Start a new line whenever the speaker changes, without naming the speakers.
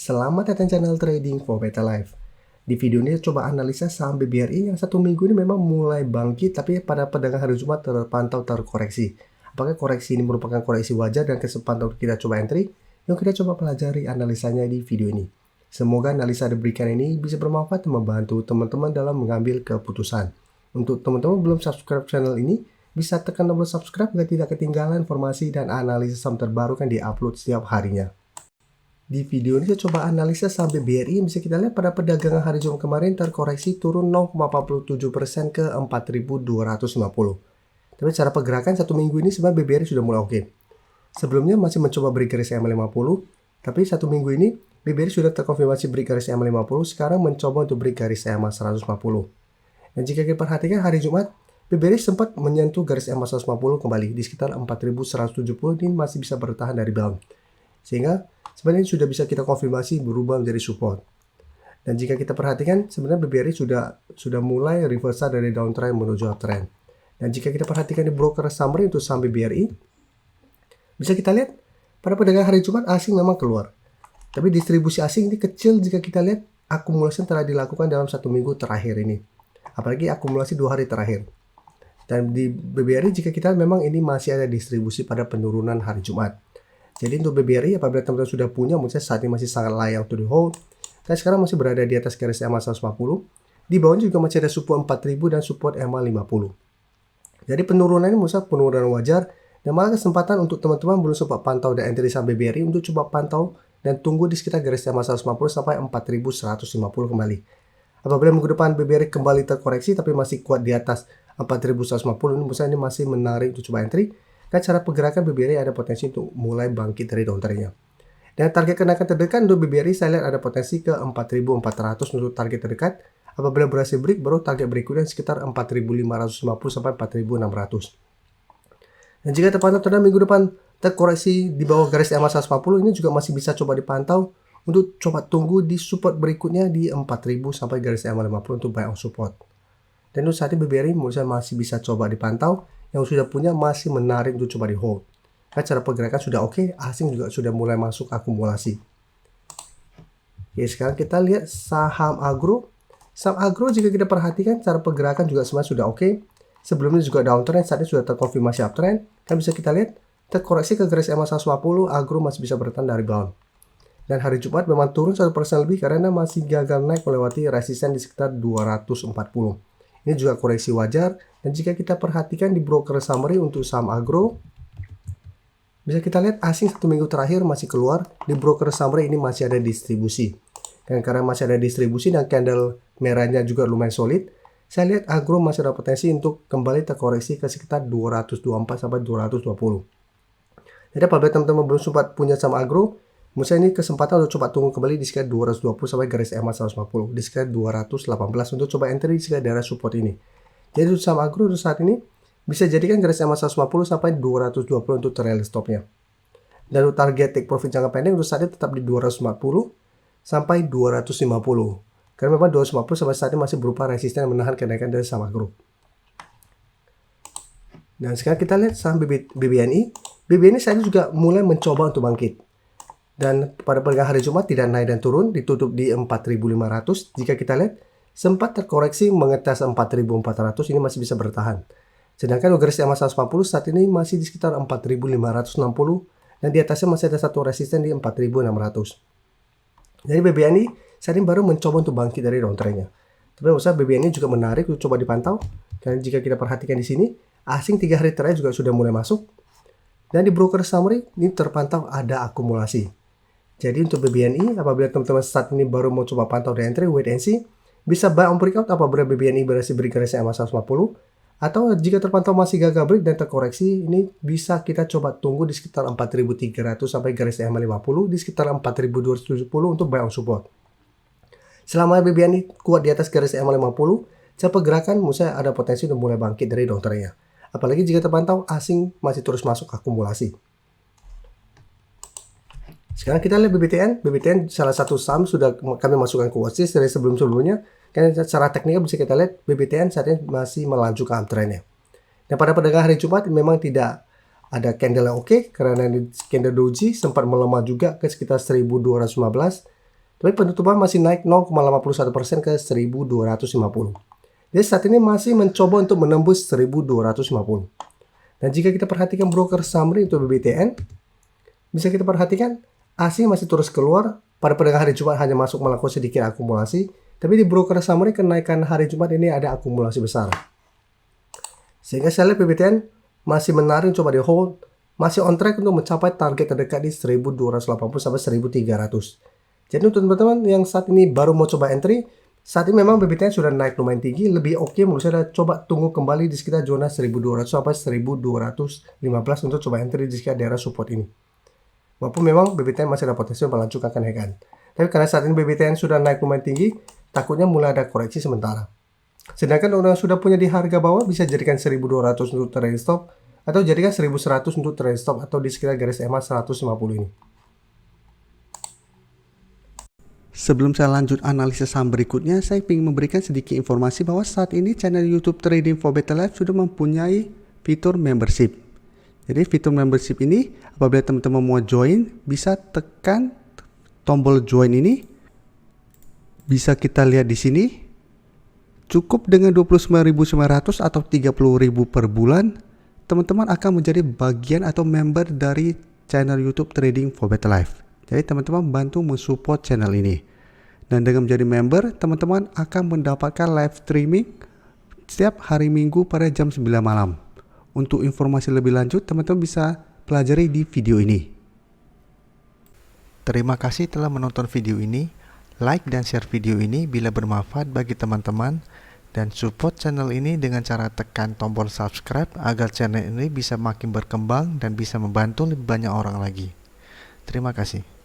Selamat datang channel Trading for Better Life. Di video ini coba analisa saham BBRI yang satu minggu ini memang mulai bangkit, tapi pada perdagangan hari Jumat terpantau terkoreksi. Apakah koreksi ini merupakan koreksi wajar dan kesempatan untuk kita coba entry? Yuk kita coba pelajari analisanya di video ini. Semoga analisa diberikan ini bisa bermanfaat dan membantu teman-teman dalam mengambil keputusan. Untuk teman-teman belum subscribe channel ini, bisa tekan tombol subscribe agar tidak ketinggalan informasi dan analisis saham terbaru yang diupload setiap harinya. Di video ini saya coba analisa saham BBRI. Bisa kita lihat pada perdagangan hari Jumat kemarin terkoreksi turun 0,47% ke 4.250. Tapi secara pergerakan satu minggu ini sebenarnya BBRI sudah mulai oke. Sebelumnya masih mencoba break garis EMA50, tapi satu minggu ini BBRI sudah terkonfirmasi break garis EMA50, sekarang mencoba untuk break garis EMA150. Dan jika kita perhatikan hari Jumat, BBRI sempat menyentuh garis EMA150 kembali di sekitar 4.170 ini masih bisa bertahan dari bound. Sehingga sebenarnya sudah bisa kita konfirmasi berubah menjadi support. Dan jika kita perhatikan sebenarnya BBRI sudah mulai reversal dari downtrend menuju uptrend. Dan jika kita perhatikan di broker summary untuk saham BBRI, bisa kita lihat pada perdagangan hari Jumat asing memang keluar. Tapi distribusi asing ini kecil jika kita lihat akumulasi yang telah dilakukan dalam satu minggu terakhir ini. Apalagi akumulasi 2 hari terakhir. Dan di BBRI jika kita memang ini masih ada distribusi pada penurunan hari Jumat. Jadi untuk BBRI apabila teman-teman sudah punya, menurut saya saat ini masih sangat layak untuk di hold. Dan sekarang masih berada di atas garis EMA 150. Di bawahnya juga masih ada support 4000 dan support EMA 50. Jadi penurunan ini menurut saya penurunan wajar. Dan malah kesempatan untuk teman-teman belum sempat pantau dan entry saham BBRI untuk coba pantau dan tunggu di sekitar garis EMA 150 sampai 4150 kembali. Apabila minggu depan BBRI kembali terkoreksi tapi masih kuat di atas 4150, ini menurut saya ini masih menarik untuk coba entry. Dan cara pergerakan BBRI ada potensi untuk mulai bangkit dari downtrendnya. Dan target kenaikan terdekat untuk BBRI saya lihat ada potensi ke 4.400 untuk target terdekat. Apabila berhasil break, baru target berikutnya sekitar 4.550 sampai 4.600. Dan jika terpantau terhadap minggu depan terkoreksi di bawah garis EMA 150, ini juga masih bisa coba dipantau untuk coba tunggu di support berikutnya di 4.000 sampai garis EMA 50 untuk buy on support. Dan untuk saat ini BBRI menurut saya masih bisa coba dipantau. Yang sudah punya masih menarik untuk coba di hold. Karena cara pergerakan sudah oke, asing juga sudah mulai masuk akumulasi. Oke, sekarang kita lihat saham agro. Saham agro jika kita perhatikan cara pergerakan juga sebenarnya sudah oke. Sebelumnya juga downtrend, saat ini sudah terkonfirmasi uptrend. Dan bisa kita lihat terkoreksi ke garis EMA 150, agro masih bisa bertahan dari bound. Dan hari Jumat memang turun 1% lebih karena masih gagal naik melewati resisten di sekitar 240. Ini juga koreksi wajar. Dan jika kita perhatikan di broker summary untuk saham agro, bisa kita lihat asing satu minggu terakhir masih keluar. Di broker summary ini masih ada distribusi. Dan karena masih ada distribusi dan candle merahnya juga lumayan solid, saya lihat agro masih ada potensi untuk kembali terkoreksi ke sekitar 224 sampai 220. Jadi apabila teman-teman belum sempat punya saham agro, menurut saya ini kesempatan untuk coba tunggu kembali di sekitar 220 sampai garis EMA 150, di sekitar 218 untuk coba entry di sekitar daerah support ini. Jadi untuk saham agro untuk saat ini bisa jadikan garis EMA 150 sampai 220 untuk trail stopnya. Dan untuk target take profit jangka pendek untuk saat ini tetap di 240 sampai 250. Karena memang 250 sampai saat ini masih berupa resisten yang menahan kenaikan dari saham agro. Dan sekarang kita lihat saham BBNI. BBNI saat ini juga mulai mencoba untuk bangkit. Dan pada perdagangan hari Jumat tidak naik dan turun, ditutup di 4.500. Jika kita lihat sempat terkoreksi mengetes 4.400, ini masih bisa bertahan. Sedangkan garis EMA 150 saat ini masih di sekitar 4.560 dan di atasnya masih ada satu resisten di 4.600. Jadi BBNI saat ini baru mencoba untuk bangkit dari downtrendnya. Tapi usaha BBNI juga menarik untuk coba dipantau. Dan jika kita perhatikan di sini, asing 3 hari terakhir juga sudah mulai masuk. Dan di broker summary ini terpantau ada akumulasi. Jadi untuk BBNI apabila teman-teman saat ini baru mau coba pantau di entry, wait and see, bisa buy on breakout apabila BBNI berhasil break garis EMA 150, atau jika terpantau masih gagal break dan terkoreksi, ini bisa kita coba tunggu di sekitar 4.300 sampai garis EMA 50, di sekitar 4.270 untuk buy on support. Selama BBNI kuat di atas garis EMA 50, cara pergerakan menurut saya ada potensi untuk mulai bangkit dari downtrendnya. Apalagi jika terpantau asing masih terus masuk akumulasi. Sekarang kita lihat BBTN. BBTN salah satu saham sudah kami masukkan ke watchlist dari sebelum-sebelumnya. Karena secara teknikal bisa kita lihat BBTN saat ini masih melaju ke uptrendnya. Dan pada perdagangan hari Jumat memang tidak ada candle yang oke karena candle doji sempat melemah juga ke sekitar 1215. Tapi penutupan masih naik 0,51% ke 1.250. Jadi saat ini masih mencoba untuk menembus 1.250. Dan jika kita perhatikan broker summary untuk BBTN, bisa kita perhatikan asing masih terus keluar. Pada perdagangan hari Jumat hanya masuk melakukan sedikit akumulasi, tapi di broker summary kenaikan hari Jumat ini ada akumulasi besar. Sehingga saya lihat BBTN masih menarik, coba di hold, masih on track untuk mencapai target terdekat di 1.280 sampai 1.300. Jadi untuk teman-teman yang saat ini baru mau coba entry, saat ini memang BBTN sudah naik lumayan tinggi, lebih oke menurut saya coba tunggu kembali di sekitar zona 1.200 sampai 1.215 untuk coba entry di sekitar daerah support ini. Walaupun memang BBTN masih ada potensi melanjutkan kenaikan. Tapi karena saat ini BBTN sudah naik lumayan tinggi, takutnya mulai ada koreksi sementara. Sedangkan orang yang sudah punya di harga bawah bisa jadikan 1.200 untuk trade stop, atau jadikan 1.100 untuk trade stop, atau di sekitar garis EMA 150 ini.
Sebelum saya lanjut analisis saham berikutnya, saya ingin memberikan sedikit informasi bahwa saat ini channel YouTube Trading for Better Life sudah mempunyai fitur membership. Jadi fitur membership ini, apabila teman-teman mau join, bisa tekan tombol join ini. Bisa kita lihat di sini. Cukup dengan 29.900 atau 30.000 per bulan, teman-teman akan menjadi bagian atau member dari channel YouTube Trading for Better Life. Jadi teman-teman bantu mensupport channel ini. Dan dengan menjadi member, teman-teman akan mendapatkan live streaming setiap hari Minggu pada jam 9 malam. Untuk informasi lebih lanjut, teman-teman bisa pelajari di video ini. Terima kasih telah menonton video ini. Like dan share video ini bila bermanfaat bagi teman-teman. Dan support channel ini dengan cara tekan tombol subscribe agar channel ini bisa makin berkembang dan bisa membantu lebih banyak orang lagi. Terima kasih.